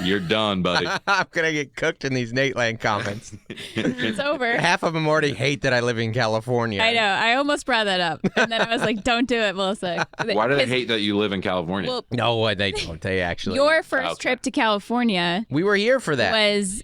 You're done, buddy. I'm gonna get cooked in these Nateland comments. It's over. Half of them already hate that I live in California. I know. I almost brought that up, and then I was like, "Don't do it, Melissa." Why do they 'Cause- hate that you live in California? Well, No, they don't. They actually. your first Okay. trip to California We were here for that. was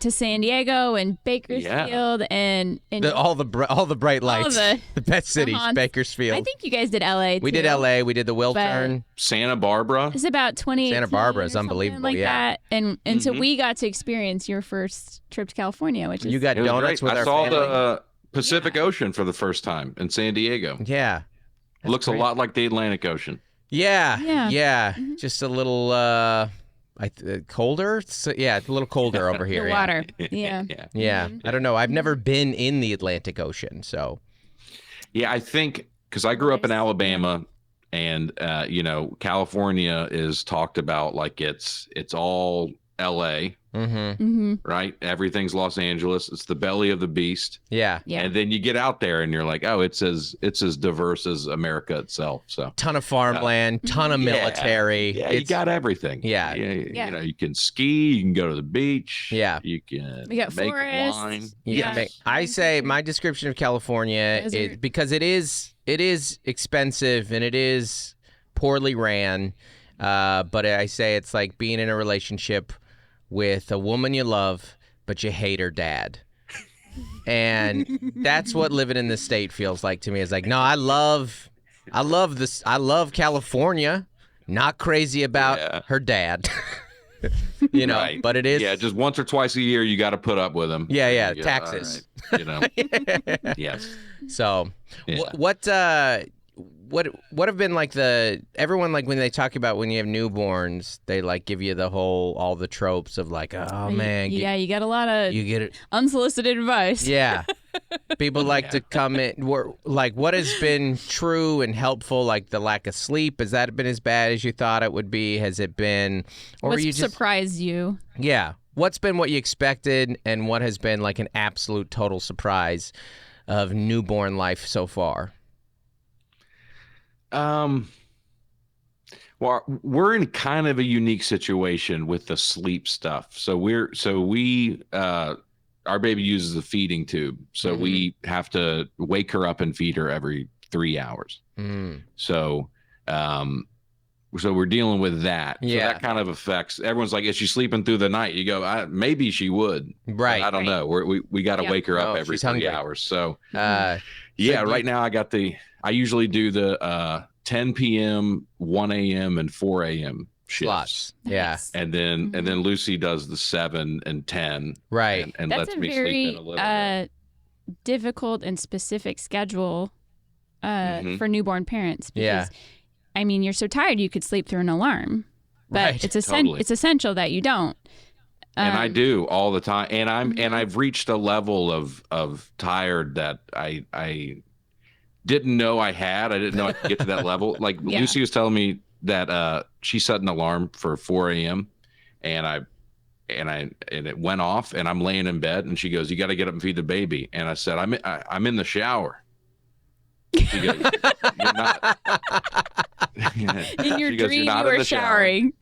to San Diego and Bakersfield and All the bright lights. the- the best cities, haunts. Bakersfield. I think you guys did LA. We too. did LA. We did the Wiltern. Santa Barbara. It's about 2018 Santa Barbara is or something unbelievable, like yeah. that. And so we got to experience your first trip to California, which is You got It was donuts great. with I our saw family. the Pacific Ocean for the first time in San Diego. Yeah. That's Looks great. a lot like the Atlantic Ocean. Yeah. Yeah. Yeah. Just a little colder. So, yeah, it's a little colder over here. the yeah. water. Yeah. Yeah. Yeah. I don't know. I've never been in the Atlantic Ocean, so Yeah, I think because I grew up in Nice. Alabama, and California is talked about like it's all LA, Mm-hmm. right? Everything's Los Angeles. It's the belly of the beast. yeah. Yeah. And then you get out there and you're like, oh, it's as diverse as America itself. So Ton of farmland, ton of Yeah. military. yeah, you It's- got everything. Yeah. Yeah. You can ski, you can go to the beach. Yeah. You can We got make forests. wine. You can Yeah. make- I say my description of California is Desert. because it is expensive and it is poorly ran. But I say it's like being in a relationship with a woman you love, but you hate her dad. And that's what living in this state feels like to me. It's like, no, I love this. I love California. Not crazy about Yeah. her dad. Right. But it is. Yeah, just once or twice a year, you got to put up with them. Yeah, yeah, You go, taxes. all right, yes. So, Yeah. what have been like everyone like when they talk about when you have newborns, they like give you all the tropes of like, oh man, Yeah, you got a lot of you get it. unsolicited advice. Yeah. People like to come in. Like, what has been true and helpful? Like the lack of sleep, has that been as bad as you thought it would be? Has it been, or What's you just surprised you? yeah? What's been what you expected, and what has been like an absolute total surprise of newborn life so far? Well, we're in kind of a unique situation with the sleep stuff. So our baby uses a feeding tube, so we have to wake her up and feed her every 3 hours. Mm. So we're dealing with that. Yeah. So that kind of affects. Everyone's like, is she sleeping through the night? You go, maybe she would. Right. But I don't know. We got to Yeah. wake her up Oh, every she's 3 hungry. hours. So Yeah. right now I usually do the 10 p.m., 1 a.m., and 4 a.m. shifts. Slots. Yeah. Nice. And then Lucy does the 7 and 10. Right. And That's lets a me sleep very in a little bit. difficult and specific schedule Mhm. for newborn parents. Because, Yeah. I mean, you're so tired you could sleep through an alarm, but Right. it's Totally. it's essential that you don't. And I do all the time. And I've reached a level of tired that I didn't know I had. I didn't know I could get to that level. Like Lucy was telling me that she set an alarm for 4 a.m. and it went off, and I'm laying in bed, and she goes, "You got to get up and feed the baby." And I said, I'm in the shower. She goes, "You're not." In your dream, you were showering.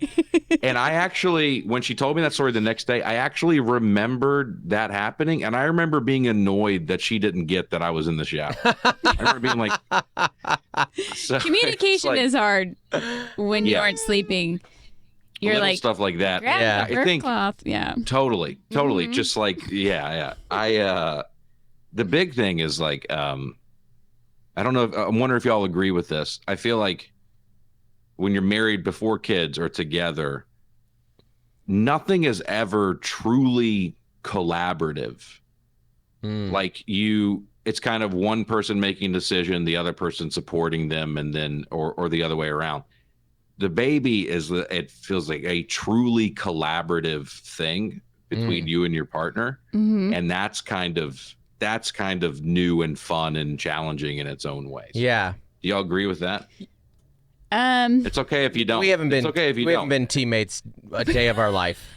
And I actually, when she told me that story the next day, I actually remembered that happening. And I remember being annoyed that she didn't get that I was in the shower. I remember being like, so communication is hard when you aren't sleeping. You're like stuff like that. Grab the burp cloth. Yeah. Totally. Just like, yeah. The big thing is like, I don't know I wonder if y'all agree with this. I feel like when you're married before kids or together, nothing is ever truly collaborative. Like it's kind of one person making a decision, the other person supporting them, and then, or the other way around. The baby it feels like a truly collaborative thing between you and your partner. And that's kind of new and fun and challenging in its own ways. Yeah. Do y'all agree with that? It's okay if you don't. We haven't been. It's okay if you we don't. haven't been teammates a day of our life.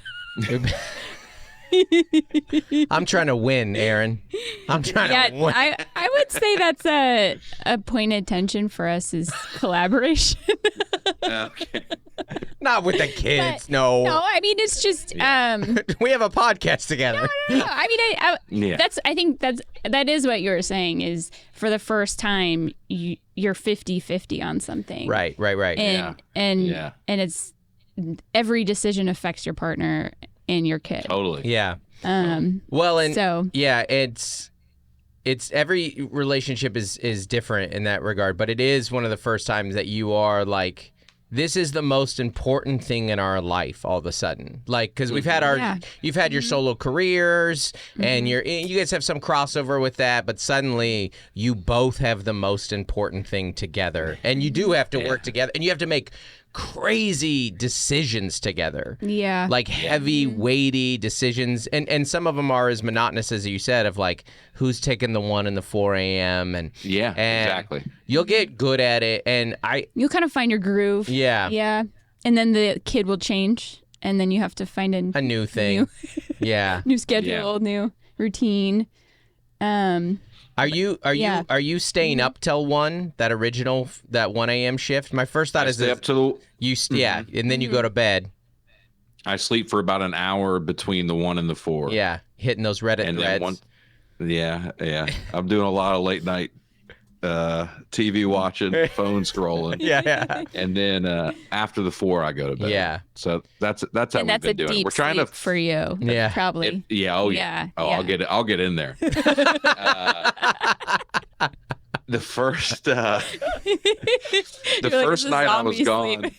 I'm trying to win, Aaron. I'm trying to win. I would say that's a point of tension for us is collaboration. Okay. Not with the kids. No, I mean it's just we have a podcast together. No. I mean, I think that is what you were saying is for the first time you're 50-50 on something. Right. And it's every decision affects your partner and your kid. Totally. Yeah. It's every relationship is different in that regard, but it is one of the first times that you are like, this is the most important thing in our life all of a sudden. Like, because we've had you've had your solo careers and you guys have some crossover with that, but suddenly you both have the most important thing together, and you do have to work together, and you have to make crazy decisions together. Yeah. Like heavy, weighty decisions. And some of them are as monotonous as you said, of like who's taking the 1 and the 4 a.m. and exactly. You'll get good at it, and you'll kind of find your groove. Yeah. Yeah. And then the kid will change, and then you have to find a new thing. New schedule, new routine. Are you staying up till 1? That 1 a.m. shift? My first thought is up till and then you go to bed. I sleep for about an hour between the 1 and the 4. Yeah, hitting those Reddit threads. Yeah. I'm doing a lot of late night TV watching, phone scrolling. Yeah. And then after the 4, I go to bed. Yeah. So that's how we've been doing. We're trying to for you. Yeah. Probably. I'll get in there. The first night I was gone.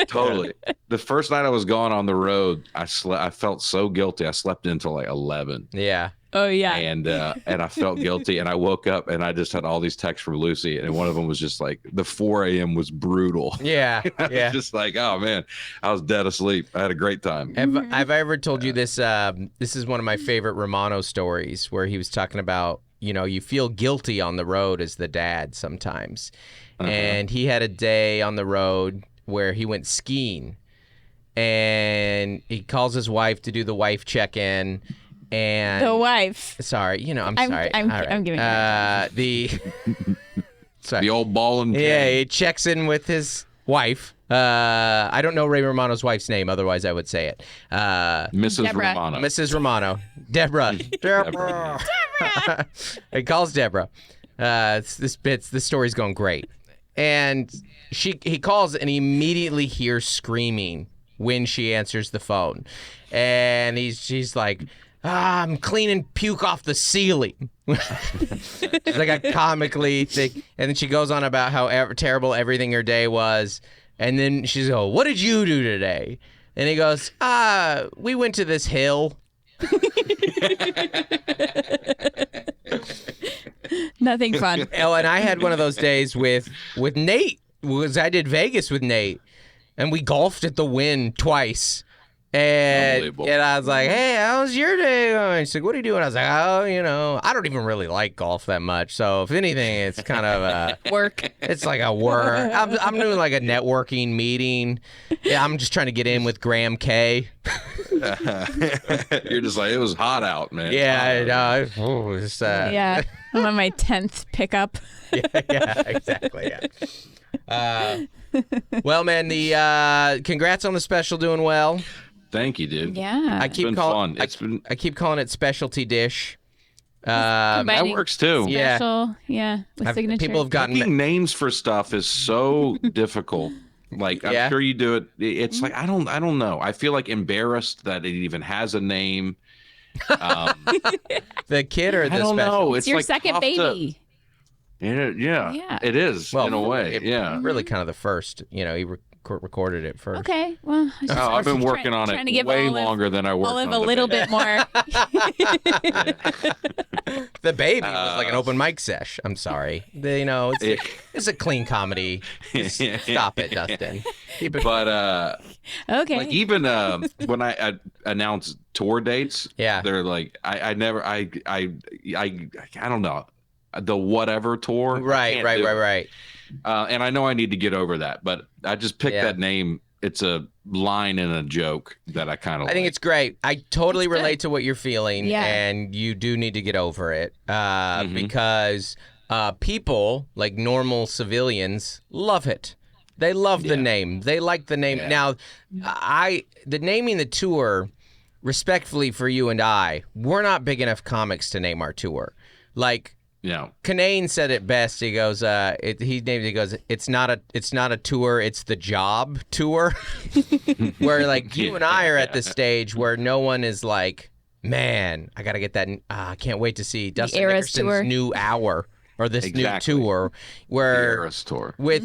Totally. The first night I was gone on the road, I felt so guilty. I slept until like 11. Yeah. Oh yeah. And I felt guilty, and I woke up and I just had all these texts from Lucy, and one of them was just like, the 4 a.m. was brutal. Yeah. I was just like, oh man, I was dead asleep. I had a great time. Have I ever told you this? This is one of my favorite Romano stories, where he was talking about, you feel guilty on the road as the dad sometimes. And he had a day on the road where he went skiing, and he calls his wife to do the wife check-in. And the wife. Sorry, I'm sorry. I'm giving the old ball and yeah. He checks in with his wife. I don't know Ray Romano's wife's name, otherwise I would say it. Mrs. Deborah. Romano. Mrs. Romano. Deborah. He calls Deborah. The story's going great, and he calls and he immediately hears screaming when she answers the phone, and she's like, I'm cleaning puke off the ceiling. She's like a comically thick. And then she goes on about how terrible everything her day was. And then she's like, what did you do today? And he goes, we went to this hill. Nothing fun. Oh, and I had one of those days with Nate. I did Vegas with Nate. And we golfed at the Wynn twice. And I was like, hey, how's your day going? She's like, what are you doing? I was like, oh, I don't even really like golf that much. So if anything, it's kind of work. It's like a work. I'm doing like a networking meeting. Yeah, I'm just trying to get in with Graham K. You're just like, it was hot out, man. Yeah, yeah. I'm on my 10th pickup. yeah, exactly. Yeah. Well, man, congrats on the special doing well. Thank you, dude. Yeah. I keep I keep calling it specialty dish. That works too. Special, with signature. People have gotten Picking names for stuff is so difficult. Like I'm sure you do it. It's like I don't know. I feel like embarrassed that it even has a name. The kid or the special? I don't know. It's your like second baby. Yeah, it is in a way. Really kind of the first. He recorded it first. Okay, well, I've been working on it way longer than I worked on a little bit more. The baby was like an open mic sesh. I'm sorry. It's a clean comedy. Stop it, Dustin. Keep it. But okay. Like even when I announce tour dates, they're like I don't know, the whatever tour. Right. And I know I need to get over that, but I just picked that name. It's a line in a joke that I kind of I think it's great. I totally relate to what you're feeling, and you do need to get over it because people, like normal civilians, love it. They love the name. They like the name. Now, the naming the tour, respectfully for you and I, we're not big enough comics to name our tour. Like, Kanane said it best. He goes, he goes, it's not a tour, it's the job tour. Where like you and I are at this stage where no one is like, man, I gotta get that. I can't wait to see Dustin Nickerson's new hour or this new tour. Where tour with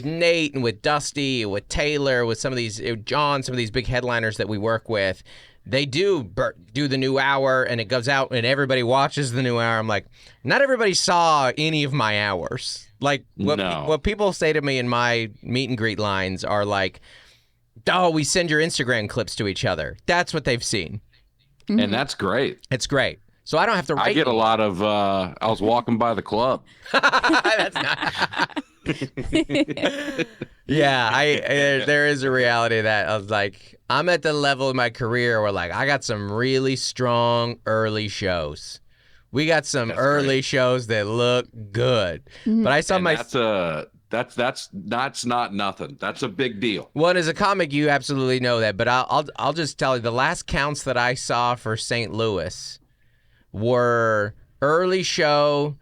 Nate and with Dusty, with Taylor, with some of these John, some of these big headliners that we work with. They do the new hour, and it goes out, and everybody watches the new hour. I'm like, not everybody saw any of my hours. Like, what people say to me in my meet and greet lines are like, oh, we send your Instagram clips to each other. That's what they've seen. And that's great. It's great. So I don't have to write. I get a lot of, I was walking by the club. That's not... there is a reality that I was like, I'm at the level of my career where like I got some really strong early shows. We got some early shows that look good. But I saw that's not nothing. That's a big deal. Well, as a comic, you absolutely know that. But I'll just tell you, the last counts that I saw for St. Louis were early show,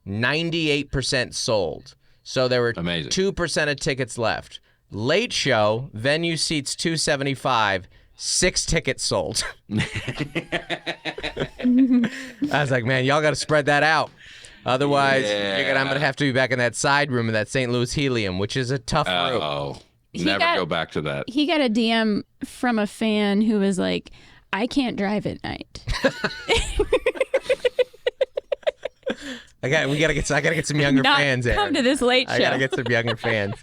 98% sold. So there were 2% of tickets left. Late show, venue seats 275, 6 tickets sold. I was like, man, y'all got to spread that out. Otherwise, I'm going to have to be back in that side room in that St. Louis Helium, which is a tough room. Oh, never go back to that. He got a DM from a fan who was like, I can't drive at night. I gotta get some younger fans in. Come to this late show. I gotta get some younger fans.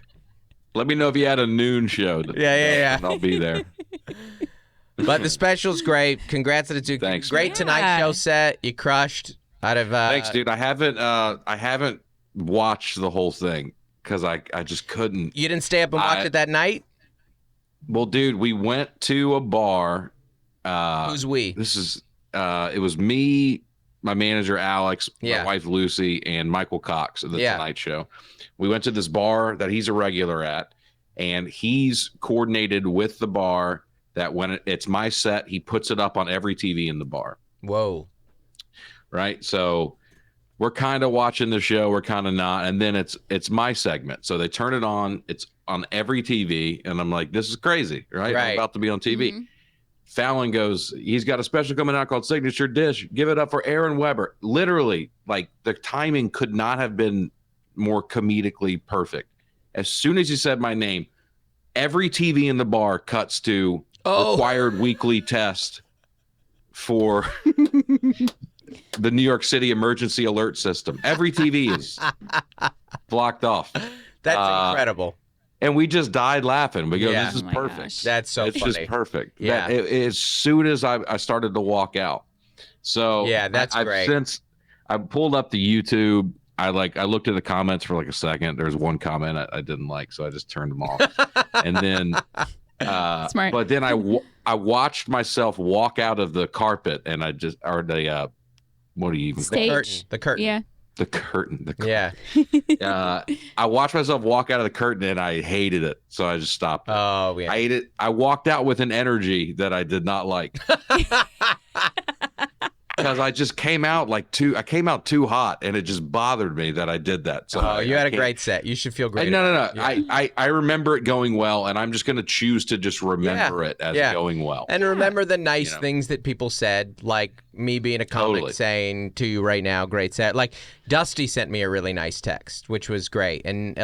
Let me know if you had a noon show. Yeah. I'll be there. But the special's great. Congrats to the two. Thanks. Great Tonight Show set. You crushed. Thanks, dude. I haven't watched the whole thing because I just couldn't. You didn't stay up and watch it that night? Well, dude, we went to a bar. Who's we? This is it was me, my manager Alex, my wife Lucy, and Michael Cox of the Tonight Show. We went to this bar that he's a regular at, and he's coordinated with the bar that when it's my set, he puts it up on every TV in the bar. Whoa. Right? So we're kind of watching the show, we're kind of not, and then it's my segment. So they turn it on, it's on every TV, and I'm like, this is crazy, right? I'm about to be on TV. Mm-hmm. Fallon goes, he's got a special coming out called Signature Dish. Give it up for Aaron Weber. Literally, like the timing could not have been more comedically perfect. As soon as he said my name, every TV in the bar cuts to required weekly test for the New York City emergency alert system. Every TV is blocked off. That's incredible. And we just died laughing. We go, Yeah. this is Oh my perfect. gosh. That's so It's funny. just perfect. Yeah. As soon as I started to walk out. So Yeah, that's I've great. Since I pulled up the YouTube, I looked at the comments for like a second. There was one comment I didn't like, so I just turned them off. And then Smart. But then I watched myself walk out of the carpet, and what do you even Stage. The curtain. Yeah. the curtain. Yeah. I watched myself walk out of the curtain, and I hated it, so I just stopped it. Oh, yeah. I ate it. I walked out with an energy that I did not like. Because I just came out too hot, and it just bothered me that I did that. So you had a great set. You should feel great. No. Yeah. I remember it going well, and I'm just going to choose to just remember it as going well. And remember the nice things that people said, like me being a comic saying to you right now, great set. Like Dusty sent me a really nice text, which was great, and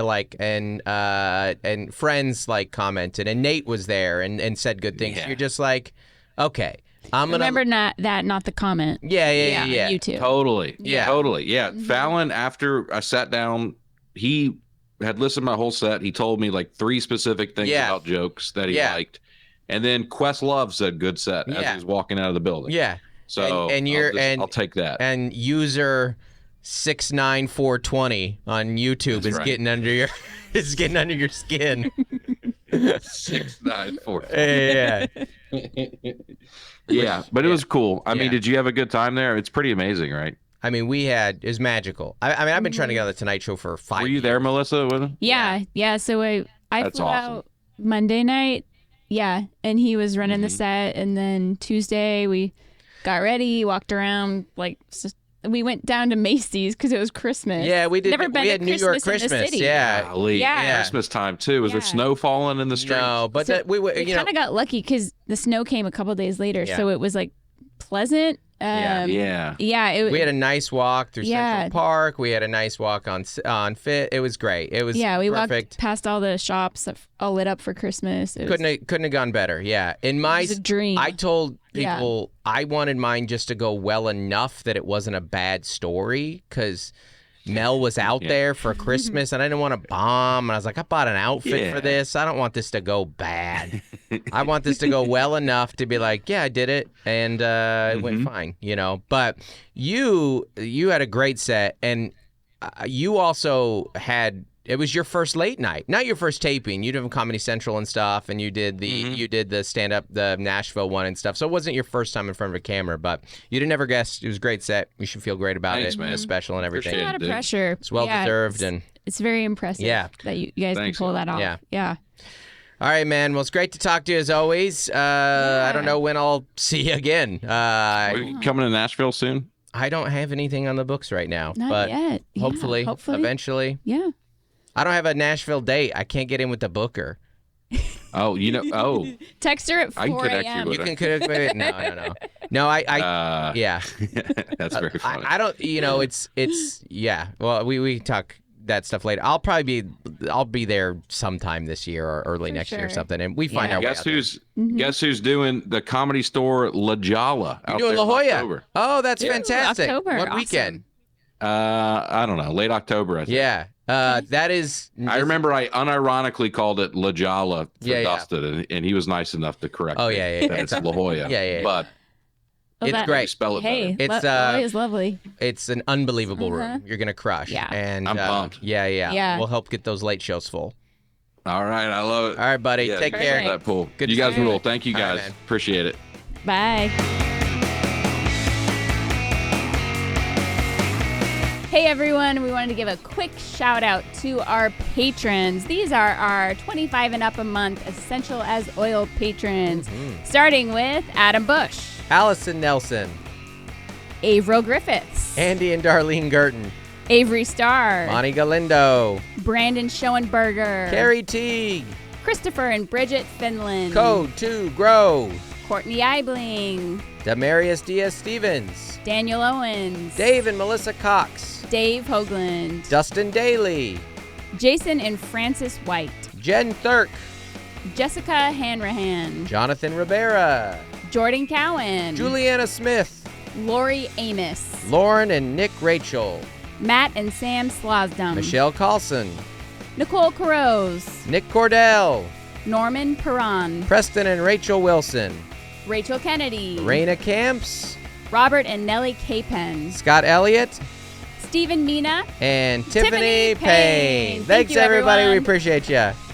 friends like commented, and Nate was there and said good things. Yeah. You're just like, okay. I'm gonna Remember not the comment. Yeah. YouTube. Totally. Yeah. Totally. Yeah. Fallon, after I sat down, he had listened to my whole set. He told me like 3 specific things about jokes that he liked. And then Questlove said good set as he was walking out of the building. Yeah. So I'll take that. And user 69420 on YouTube getting under your getting under your skin. 694. Yeah. Yeah, but it was cool. I mean, did you have a good time there? It's pretty amazing, right? I mean, it was magical. I mean, I've been trying to get on the Tonight Show for 5 years. Were you there, Melissa, with him? Yeah. So I That's flew awesome. out Monday night. Yeah, and he was running the set, and then Tuesday we got ready, walked around, we went down to Macy's because it was Christmas. Yeah, we did. Never been we to had New York Christmas in the Christmas. city. Yeah. Golly, Yeah. Christmas time too. Was there snow falling in the streets? No, but So we We you know. kind of got lucky because the snow came a couple days later, so it was like pleasant. Yeah. We had a nice walk through Central Park. We had a nice walk on Fit. It was great. It was we perfect. walked past all the shops all lit up for Christmas. Couldn't have gone better. Yeah. In my It was a dream. I told people I wanted mine just to go well enough that it wasn't a bad story because Mel was out there for Christmas and I didn't want to bomb. And I was like, I bought an outfit for this. I don't want this to go bad. I want this to go well enough to be like, yeah, I did it. And it went fine, But you had a great set. And you also it was your first late night, not your first taping. You did Comedy Central and stuff, and you did the stand up, the Nashville one and stuff. So it wasn't your first time in front of a camera, but you didn't ever guess. It was a great set. You should feel great about it. Man. It was special and everything. a lot of pressure. It's well deserved, and it's very impressive. that you guys can pull that off. Yeah. All right, man. Well, it's great to talk to you as always. I don't know when I'll see you again. Are you coming to Nashville soon? I don't have anything on the books right now, Not but yet. Yeah, hopefully, eventually. Yeah. I don't have a Nashville date. I can't get in with the booker. Oh, Text her at 4 I can connect you a.m. with You can connect with it. No, yeah. That's very funny. I don't. It's yeah. Well, we talk that stuff later. I'll be there sometime this year or early next year or something, and we find our way out Guess who's doing the Comedy Store La Jolla? there. You're doing La Jolla. October. Oh, that's fantastic. October, What awesome. weekend? I don't know. Late October, I think. Yeah. That is. I remember I unironically called it La Jolla for Yeah. Dustin, and he was nice enough to correct Oh, me. yeah. That it's La Jolla. Yeah. But It's great. spell it Hey, better. It's it's lovely. It's an unbelievable room. You're gonna crush. Yeah. And I'm pumped. Yeah. We'll help get those late shows full. All right, I love it. All right, buddy. Yeah, Take you care. guys are that pool. Good You to guys see you. rule. Thank you All right, guys. man. Appreciate it. Bye. Hey everyone, we wanted to give a quick shout out to our patrons. These are our 25 and up a month Essential as Oil patrons, starting with Adam Bush, Allison Nelson, Averill Griffiths, Andy and Darlene Girton, Avery Starr, Monty Galindo, Brandon Schoenberger, Carrie Teague, Christopher and Bridget Finland, Code 2 Grow, Courtney Eibling, Demarius Diaz Stevens, Daniel Owens, Dave and Melissa Cox, Dave Hoagland, Dustin Daly, Jason and Francis White, Jen Thurk, Jessica Hanrahan, Jonathan Rivera, Jordan Cowan, Juliana Smith, Lori Amos, Lauren and Nick Rachel, Matt and Sam Slosdom, Michelle Carlson, Nicole Carose, Nick Cordell, Norman Perron, Preston and Rachel Wilson, Rachel Kennedy, Raina Camps, Robert and Nellie Capen, Scott Elliott, Stephen Mina, and Tiffany Tiffany Payne. Payne. Thank Thanks, you, everybody. We everyone. appreciate you.